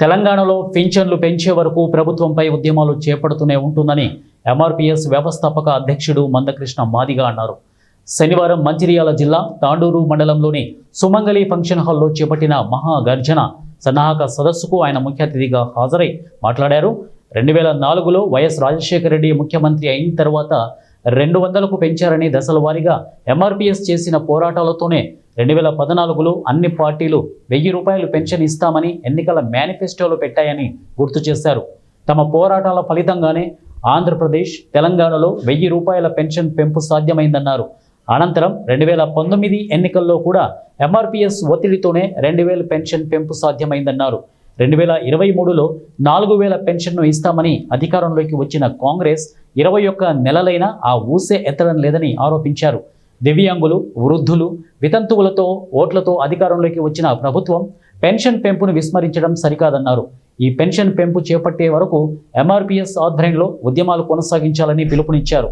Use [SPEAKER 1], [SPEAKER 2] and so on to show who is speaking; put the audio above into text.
[SPEAKER 1] తెలంగాణలో పింఛన్లు పెంచే వరకు ప్రభుత్వంపై ఉద్యమాలు చేపడుతూనే ఉంటుందని ఎంఆర్పీఎస్ వ్యవస్థాపక అధ్యక్షుడు మందకృష్ణ మాదిగ అన్నారు. శనివారం మంచిర్యాల జిల్లా తాండూరు మండలంలోని సుమంగళి ఫంక్షన్ హాల్లో చేపట్టిన మహాగర్జన సన్నాహక సదస్సుకు ఆయన ముఖ్య అతిథిగా హాజరై మాట్లాడారు. 2004లో వైఎస్ రాజశేఖర రెడ్డి ముఖ్యమంత్రి అయిన తర్వాత 200కు పెంచారని దశల వారీగా ఎంఆర్పీఎస్ చేసిన పోరాటాలతోనే 2014లో అన్ని పార్టీలు 1000 రూపాయలు పెన్షన్ ఇస్తామని ఎన్నికల మేనిఫెస్టోలో పెట్టాయని గుర్తు చేశారు. తమ పోరాటాల ఫలితంగానే ఆంధ్రప్రదేశ్, తెలంగాణలో 1000 రూపాయల పెన్షన్ పెంపు సాధ్యమైందన్నారు. అనంతరం 2019 ఎన్నికల్లో కూడా ఎంఆర్పీఎస్ ఒత్తిడితోనే 2000 పెన్షన్ పెంపు సాధ్యమైందన్నారు. 2023లో 4000 పెన్షన్ను ఇస్తామని అధికారంలోకి వచ్చిన కాంగ్రెస్ 21 నెలలైనా ఆ ఊసే ఎత్తడం లేదని ఆరోపించారు. దివ్యాంగులు, వృద్ధులు, వితంతువులతో ఓట్లతో అధికారంలోకి వచ్చిన ప్రభుత్వం పెన్షన్ పెంపును విస్మరించడం సరికాదన్నారు. ఈ పెన్షన్ పెంపు చేపట్టే వరకు ఎంఆర్పీఎస్ ఆధ్వర్యంలో ఉద్యమాలు కొనసాగించాలని పిలుపునిచ్చారు.